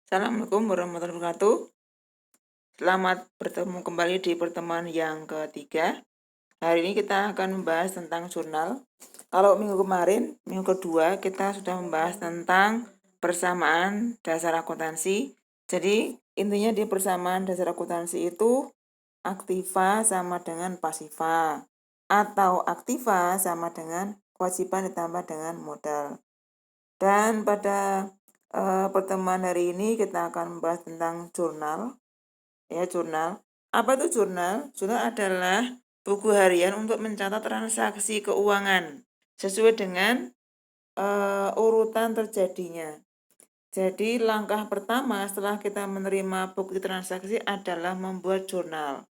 Assalamualaikum warahmatullahi wabarakatuh. Selamat bertemu kembali di pertemuan yang ketiga. Hari ini kita akan membahas tentang jurnal. Kalau minggu kemarin, minggu kedua, kita sudah membahas tentang persamaan dasar akuntansi. Jadi, intinya di persamaan dasar akuntansi itu aktiva sama dengan pasiva, atau aktiva sama dengan kewajiban ditambah dengan modal. Dan pada pertemuan hari ini kita akan membahas tentang jurnal. Ya, jurnal. Apa itu jurnal? Jurnal adalah buku harian untuk mencatat transaksi keuangan sesuai dengan urutan terjadinya. Jadi langkah pertama setelah kita menerima bukti transaksi adalah membuat jurnal.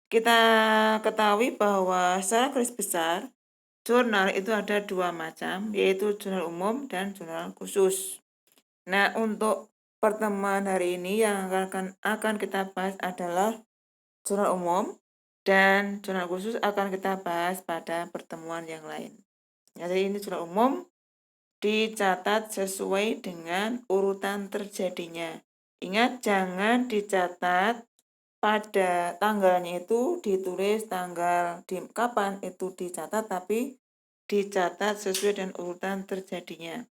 Kita ketahui bahwa secara garis besar jurnal itu ada dua macam, yaitu jurnal umum dan jurnal khusus. Nah, untuk pertemuan hari ini yang akan kita bahas adalah jurnal umum dan jurnal khusus akan kita bahas pada pertemuan yang lain. Jadi ini jurnal umum dicatat sesuai dengan urutan terjadinya. Ingat, jangan dicatat pada tanggalnya itu ditulis tanggal di kapan itu dicatat, tapi dicatat sesuai dengan urutan terjadinya.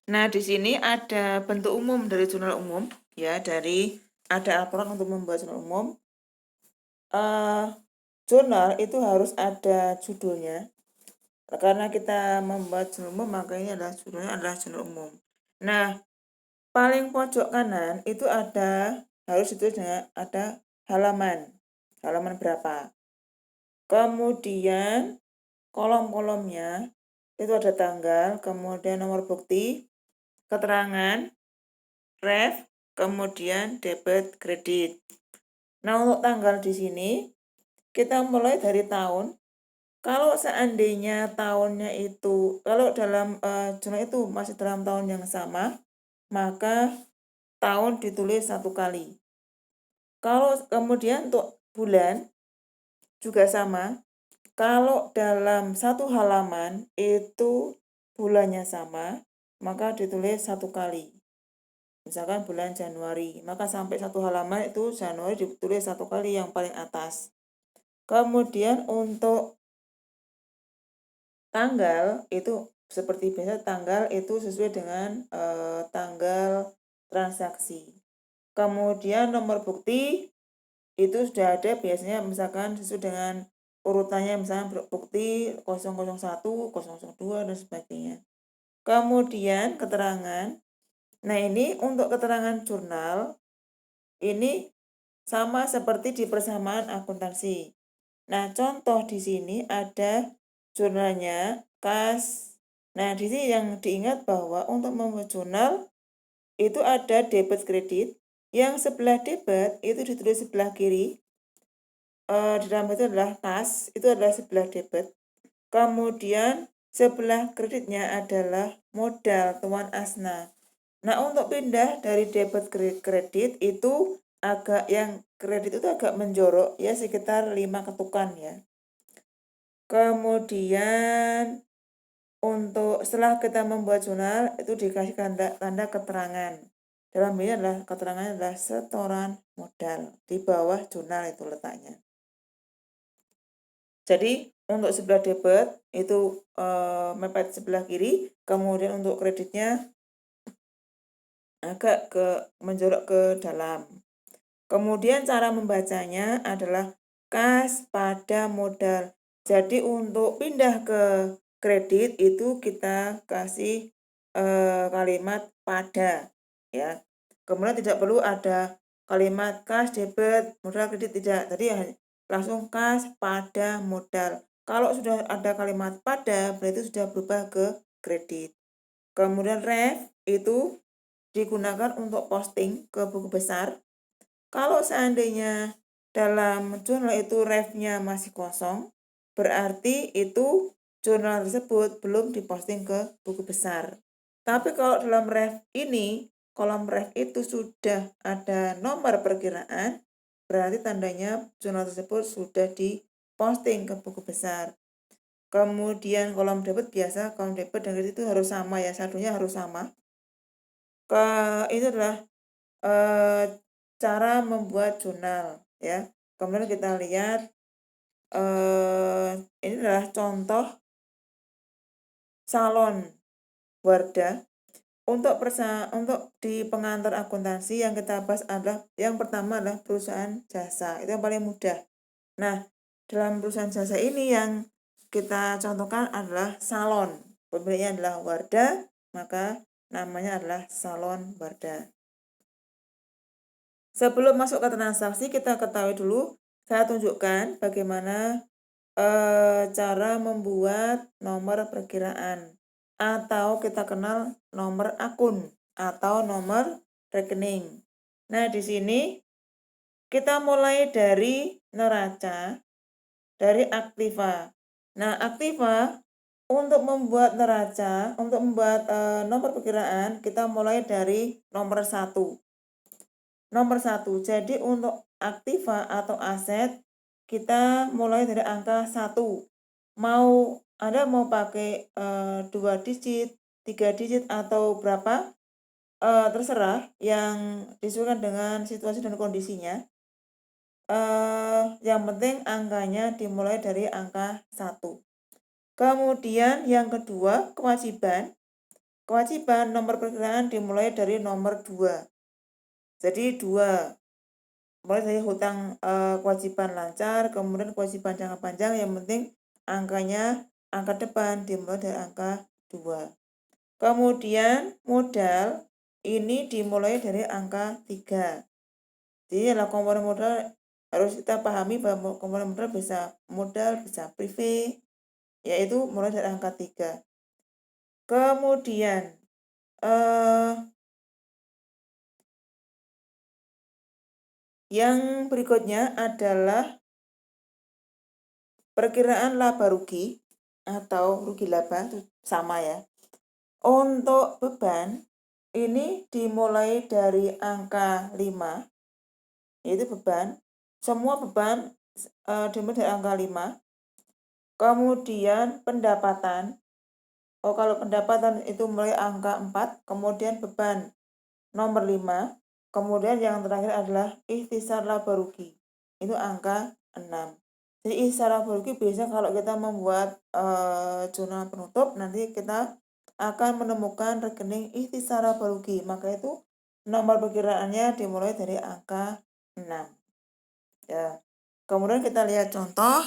Nah, di sini ada bentuk umum dari jurnal umum, ya, ada aturan untuk membuat jurnal umum. Jurnal itu harus ada judulnya. Karena kita membuat jurnal umum, maka ini adalah judulnya adalah jurnal umum. Nah, paling pojok kanan itu harus ditulis dengan ada halaman berapa. Kemudian kolom-kolomnya itu ada tanggal, kemudian nomor bukti, keterangan, ref, kemudian debit, kredit. Nah, untuk tanggal di sini kita mulai dari tahun. Kalau seandainya tahunnya itu, kalau dalam jurnal itu masih dalam tahun yang sama, maka tahun ditulis satu kali. Kalau kemudian untuk bulan juga sama. Kalau dalam satu halaman itu bulannya sama, maka ditulis satu kali. Misalkan bulan Januari, maka sampai satu halaman itu Januari ditulis satu kali yang paling atas. Kemudian untuk tanggal itu seperti biasa, tanggal itu sesuai dengan tanggal transaksi. Kemudian nomor bukti itu sudah ada biasanya, misalkan sesuai dengan urutannya, misalnya bukti 001, 002 dan sebagainya. Kemudian keterangan. Nah, ini untuk keterangan jurnal ini sama seperti di persamaan akuntansi. Nah, contoh di sini ada jurnalnya kas. Nah, di sini yang diingat bahwa untuk membuat jurnal itu ada debit kredit. Yang sebelah debit itu ditulis sebelah kiri. Di dalam itu adalah kas, itu adalah sebelah debit. Kemudian sebelah kreditnya adalah modal Tuan Asna. Nah, untuk pindah dari debit ke kredit itu yang kredit itu agak menjorok, ya, sekitar 5 ketukan, ya. Kemudian untuk setelah kita membuat jurnal itu dikasih tanda keterangan. Dalam ini adalah keterangannya adalah setoran modal. Di bawah jurnal itu letaknya. Jadi untuk sebelah debit itu mepet sebelah kiri, kemudian untuk kreditnya agak menjorok ke dalam. Kemudian cara membacanya adalah kas pada modal. Jadi untuk pindah ke kredit itu kita kasih kalimat pada, ya. Kemudian tidak perlu ada kalimat kas debit modal kredit, tidak. Tadi langsung kas pada modal. Kalau sudah ada kalimat pada, berarti sudah berubah ke kredit. Kemudian ref itu digunakan untuk posting ke buku besar. Kalau seandainya dalam jurnal itu refnya masih kosong, berarti itu jurnal tersebut belum diposting ke buku besar. Tapi kalau dalam ref ini, kolom ref itu sudah ada nomor perkiraan, berarti tandanya jurnal tersebut sudah diposting ke buku besar. Kemudian kolom debit biasa, kolom debit dan kredit itu harus sama, ya, saldonya harus sama. Itu adalah eh, cara membuat jurnal ya. Kemudian kita lihat ini adalah contoh salon Wardah. Untuk di pengantar akuntansi yang kita bahas adalah yang pertama adalah perusahaan jasa. Itu yang paling mudah. Nah, dalam perusahaan jasa ini yang kita contohkan adalah salon. Pemiliknya adalah Wardah, maka namanya adalah salon Wardah. Sebelum masuk ke transaksi, kita ketahui dulu, saya tunjukkan bagaimana cara membuat nomor perkiraan atau kita kenal nomor akun atau nomor rekening. Nah, di sini kita mulai dari neraca, dari aktiva. Nah, aktiva untuk membuat neraca, untuk membuat nomor perkiraan, kita mulai dari nomor 1. Nomor 1, jadi untuk aktiva atau aset, kita mulai dari angka 1. Anda mau pakai 2 digit, 3 digit atau berapa, terserah yang disesuaikan dengan situasi dan kondisinya. Yang penting angkanya dimulai dari angka 1. Kemudian yang kedua, kewajiban. Kewajiban nomor perkiraan dimulai dari nomor 2. Jadi 2. Mulai dari hutang kewajiban lancar, kemudian kewajiban jangka panjang, yang penting angkanya angka depan dimulai dari angka 2. Kemudian modal ini dimulai dari angka 3. Jadi adalah komponen modal harus kita pahami bahwa komponen modal bisa modal, bisa privé, yaitu mulai dari angka 3. Kemudian yang berikutnya adalah perkiraan laba rugi atau rugi laba, sama ya. Untuk beban ini dimulai dari angka 5, yaitu beban. Semua beban dimulai dari angka 5. Kemudian pendapatan. Kalau pendapatan itu mulai angka 4, kemudian beban nomor 5. Kemudian yang terakhir adalah ikhtisar laba rugi. Itu angka 6. Jadi ikhtisar laba rugi biasanya kalau kita membuat jurnal penutup, nanti kita akan menemukan rekening ikhtisar laba rugi. Maka itu nomor perkiraannya dimulai dari angka 6. Ya. Kemudian kita lihat contoh.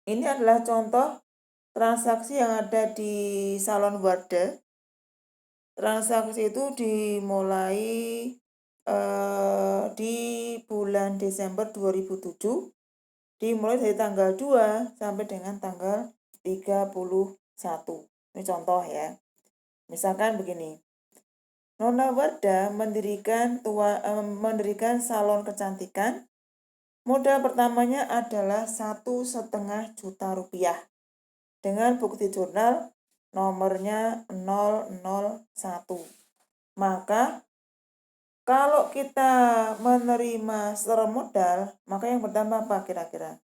Ini adalah contoh transaksi yang ada di salon Wardah. Transaksi itu dimulai di bulan Desember 2007, dimulai dari tanggal 2 sampai dengan tanggal 31. Ini contoh ya. Misalkan begini. Nona Wardah mendirikan salon kecantikan. Modal pertamanya adalah 1,5 juta rupiah. Dengan bukti jurnal nomornya 001. Maka kalau kita menerima secara modal, maka yang bertambah apa kira-kira?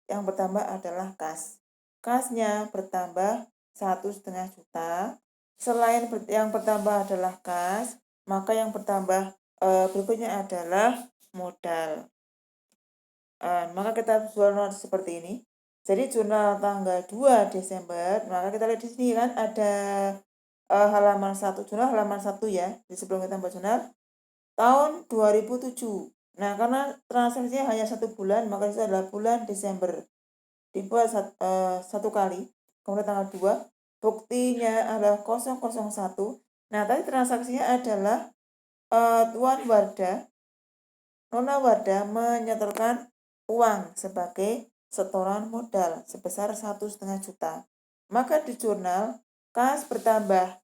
Yang bertambah adalah kas. Kasnya bertambah 1,5 juta. Selain yang bertambah adalah kas, maka yang bertambah berikutnya adalah modal. Maka kita jurnal seperti ini. Jadi jurnal tanggal 2 Desember, maka kita lihat di sini kan ada halaman 1, jurnal halaman 1 ya. Di sebelum kita membuat jurnal tahun 2007. Nah, karena transaksinya hanya 1 bulan, maka itu adalah bulan Desember. Dibuat 1 kali, kemudian tanggal 2, buktinya adalah 001. Nah, tadi transaksinya adalah Tuan Wardah, Nona Wardah menyetorkan uang sebagai setoran modal sebesar 1,5 juta. Maka di jurnal kas bertambah.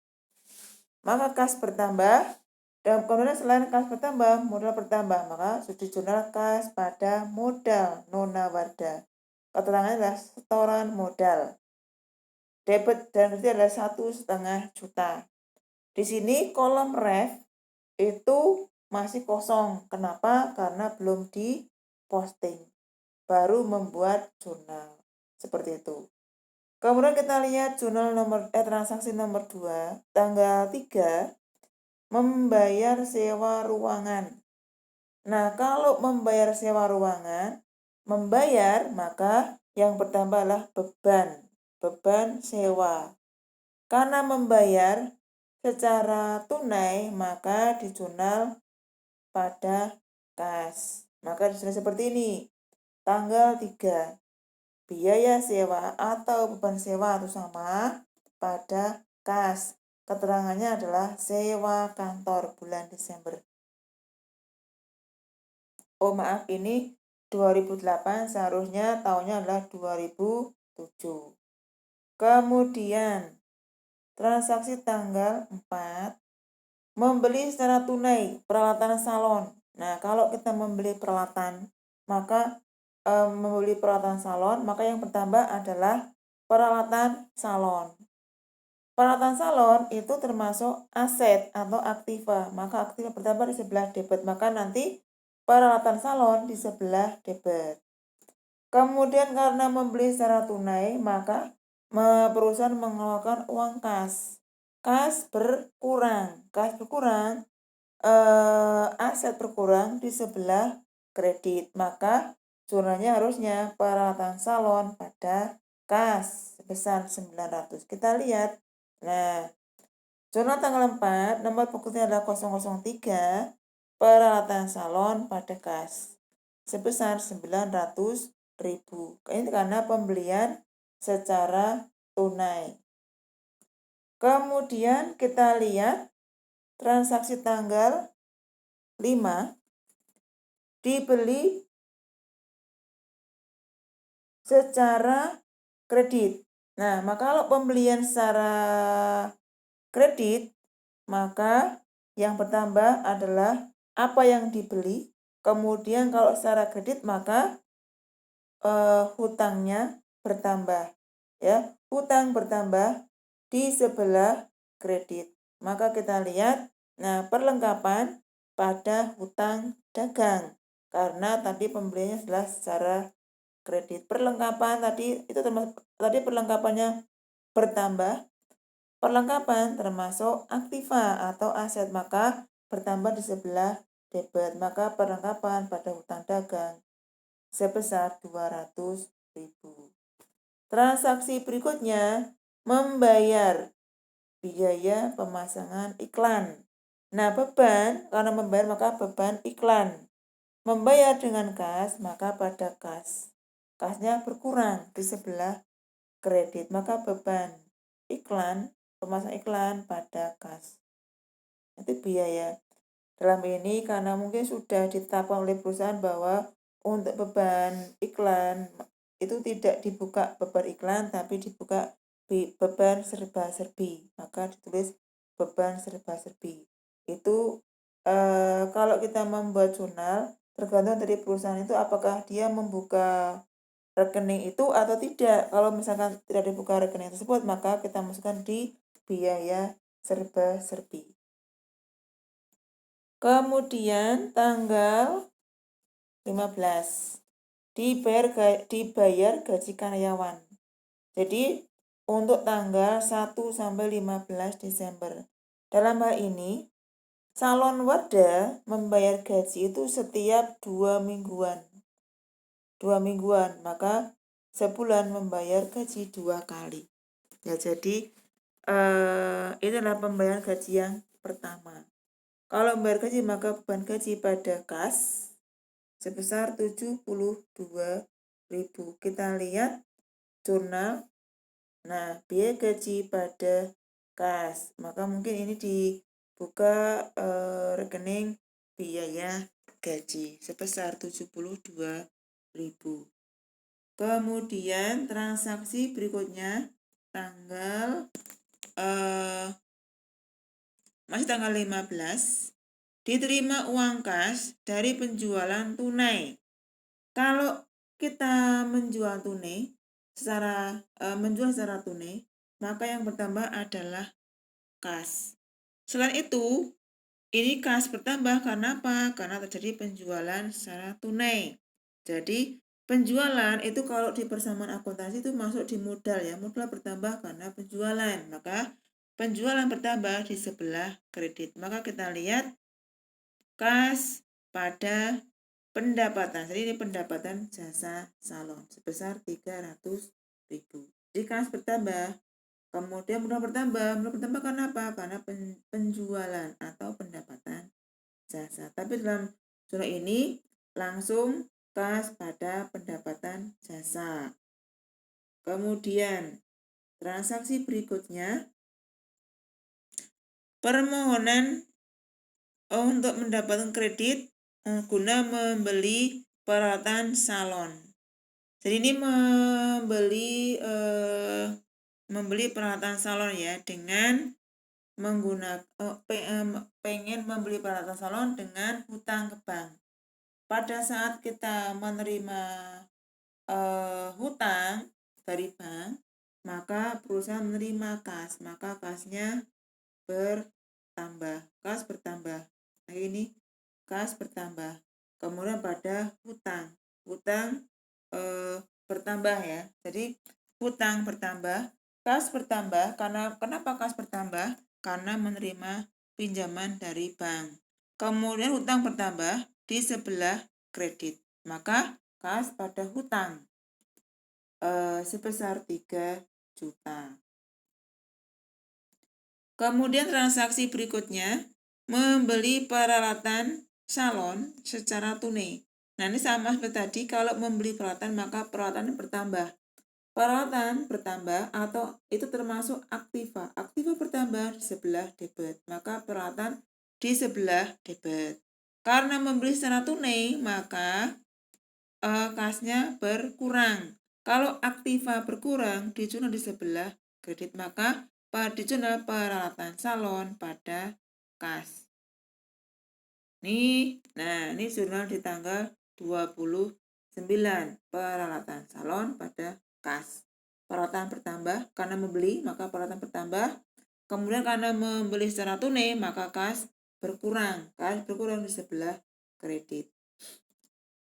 Maka kas bertambah dan kemudian selain kas bertambah, modal bertambah. Maka di jurnal kas pada modal Nona Wardah. Keterangannya adalah setoran modal. Debit dan kredit adalah 1,5 juta. Di sini kolom ref itu masih kosong. Kenapa? Karena belum diposting. Baru membuat jurnal. Seperti itu. Kemudian kita lihat transaksi nomor 2, tanggal 3, membayar sewa ruangan. Nah, kalau membayar sewa ruangan, maka yang bertambah adalah beban sewa. Karena membayar secara tunai, maka dijurnal pada kas. Maka ditulis seperti ini. Tanggal 3, biaya sewa atau beban sewa itu sama pada kas. Keterangannya adalah sewa kantor bulan Desember. Oh maaf, ini 2008, seharusnya tahunnya adalah 2007. Kemudian transaksi tanggal 4, membeli secara tunai peralatan salon. Nah, kalau kita membeli peralatan, maka maka yang bertambah adalah peralatan salon. Peralatan salon itu termasuk aset atau aktiva, maka aktiva bertambah di sebelah debit, maka nanti peralatan salon di sebelah debit. Kemudian karena membeli secara tunai, maka perusahaan mengeluarkan uang kas. Kas berkurang, aset berkurang di sebelah kredit, maka jurnalnya harusnya peralatan salon pada kas sebesar 900. Kita lihat. Nah, jurnal tanggal 4, nomor pokoknya adalah 003, peralatan salon pada kas sebesar 900.000. Ini karena pembelian secara tunai. Kemudian kita lihat transaksi tanggal 5, dibeli secara kredit. Nah, maka kalau pembelian secara kredit, maka yang bertambah adalah apa yang dibeli. Kemudian kalau secara kredit, maka hutangnya bertambah. Ya, hutang bertambah di sebelah kredit. Maka kita lihat, nah perlengkapan pada hutang dagang. Karena tadi pembeliannya adalah secara kredit. Perlengkapan tadi itu tadi perlengkapannya bertambah. Perlengkapan termasuk aktiva atau aset, maka bertambah di sebelah debit. Maka perlengkapan pada hutang dagang sebesar 200.000. Transaksi berikutnya, membayar biaya pemasangan iklan. Nah, beban, karena membayar maka beban iklan. Membayar dengan kas, maka pada kas. Kasnya berkurang di sebelah kredit, maka beban iklan, pemasangan iklan pada kas. Itu biaya. Dalam ini karena mungkin sudah ditetapkan oleh perusahaan bahwa untuk beban iklan itu tidak dibuka beban iklan, tapi dibuka beban serba-serbi. Maka ditulis beban serba-serbi. Itu kalau kita membuat jurnal, tergantung dari perusahaan itu apakah dia membuka rekening itu atau tidak. Kalau misalkan tidak dibuka rekening tersebut, maka kita masukkan di biaya serba-serbi. Kemudian tanggal 15, dibayar gaji karyawan. Jadi untuk tanggal 1 sampai 15 Desember. Dalam hal ini, salon wadah membayar gaji itu setiap 2 mingguan. 2 mingguan, maka sebulan membayar gaji 2 kali. Ya, jadi itu adalah pembayaran gaji yang pertama. Kalau membayar gaji, maka beban gaji pada kas sebesar 72.000. Kita lihat jurnal. Nah, biaya gaji pada kas. Maka mungkin ini dibuka rekening biaya gaji sebesar 72.000. Kemudian transaksi berikutnya tanggal masih tanggal 15, diterima uang kas dari penjualan tunai. Kalau kita menjual secara tunai, maka yang bertambah adalah kas. Selain itu, ini kas bertambah karena apa? Karena terjadi penjualan secara tunai. Jadi Penjualan itu kalau di persamaan akuntansi itu masuk di modal ya. Modal bertambah karena penjualan. Maka penjualan bertambah di sebelah kredit. Maka kita lihat kas pada pendapatan. Jadi ini pendapatan jasa salon sebesar 300.000. Jadi kas bertambah. Kemudian modal bertambah. Modal bertambah karena apa? Karena penjualan atau pendapatan jasa. Tapi dalam surah ini langsung kas pada pendapatan jasa. Kemudian transaksi berikutnya permohonan untuk mendapatkan kredit guna membeli peralatan salon. Jadi ini membeli peralatan salon ya dengan pengen membeli peralatan salon dengan hutang ke bank. Pada saat kita menerima hutang dari bank, maka perusahaan menerima kas, maka kasnya bertambah, kas bertambah. Nah ini kas bertambah. Kemudian pada hutang bertambah ya. Jadi hutang bertambah, kas bertambah. Kenapa kas bertambah? Karena menerima pinjaman dari bank. Kemudian hutang bertambah di sebelah kredit. Maka kas pada hutang sebesar 3 juta. Kemudian transaksi berikutnya membeli peralatan salon secara tunai. Nah ini sama seperti tadi, kalau membeli peralatan maka peralatan bertambah. Peralatan bertambah atau itu termasuk aktiva. Aktiva bertambah di sebelah debit, maka peralatan di sebelah debit. Karena membeli secara tunai maka kasnya berkurang. Kalau aktiva berkurang dijurnal di sebelah kredit, maka dijurnal peralatan salon pada kas. Ini jurnal di tanggal 29 peralatan salon pada kas. Peralatan bertambah karena membeli, maka peralatan bertambah. Kemudian karena membeli secara tunai, maka kas berkurang. Kas berkurang di sebelah kredit.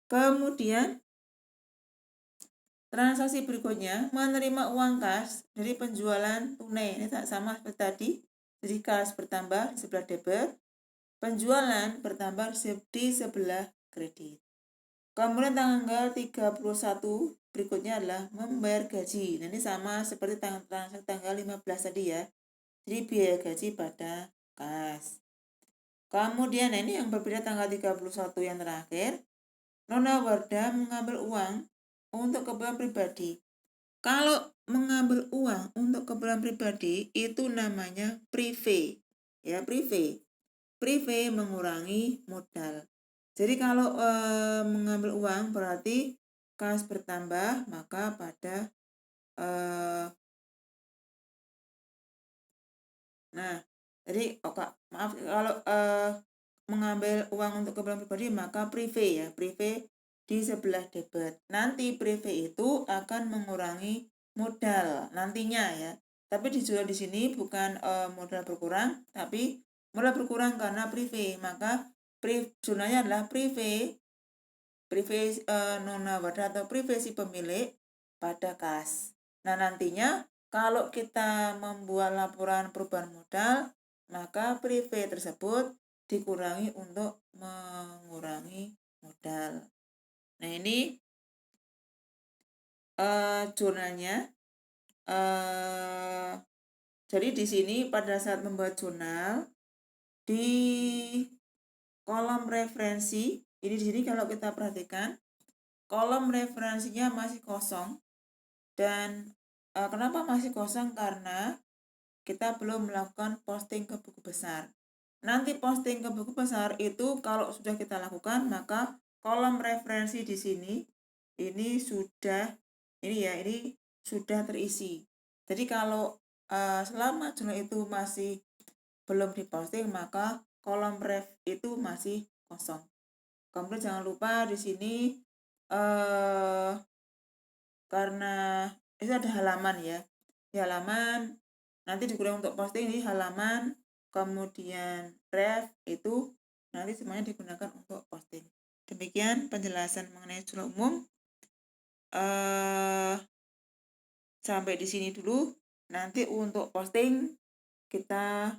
Kemudian transaksi berikutnya menerima uang kas dari penjualan tunai. Ini sama seperti tadi. Jadi kas bertambah di sebelah debit, penjualan bertambah di sebelah kredit. Kemudian tanggal 31 berikutnya adalah membayar gaji. Nah, ini sama seperti tanggal 15 tadi ya. Jadi biaya gaji pada kas. Kemudian ini yang berbeda tanggal 31 yang terakhir. Nona Wardah mengambil uang untuk keperluan pribadi. Kalau mengambil uang untuk keperluan pribadi itu namanya privé. Ya, privé. Privé mengurangi modal. Jadi kalau mengambil uang berarti kas bertambah, maka pada jadi maaf kalau mengambil uang untuk keperluan pribadi maka privé ya, privé di sebelah debit. Nanti privé itu akan mengurangi modal nantinya ya. Tapi dijual di sini bukan modal berkurang, tapi modal berkurang karena privé. Maka jurnalnya adalah privé nona wadah atau privé si pemilik pada kas. Nah nantinya kalau kita membuat laporan perubahan modal, maka privé tersebut dikurangi untuk mengurangi modal. Nah ini jurnalnya. Jadi di sini pada saat membuat jurnal di kolom referensi ini di sini kalau kita perhatikan kolom referensinya masih kosong dan kenapa masih kosong karena kita belum melakukan posting ke buku besar. Nanti posting ke buku besar itu kalau sudah kita lakukan maka kolom referensi di sini ini sudah terisi. Jadi kalau selama jurnal itu masih belum diposting maka kolom ref itu masih kosong. Kemudian jangan lupa di sini karena itu ada halaman ya. Di halaman nanti digunakan untuk posting di halaman, kemudian ref itu nanti semuanya digunakan untuk posting. Demikian penjelasan mengenai jurnal umum. sampai di sini dulu. Nanti untuk posting kita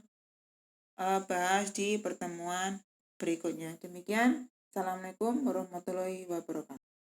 bahas di pertemuan berikutnya. Demikian. Assalamualaikum warahmatullahi wabarakatuh.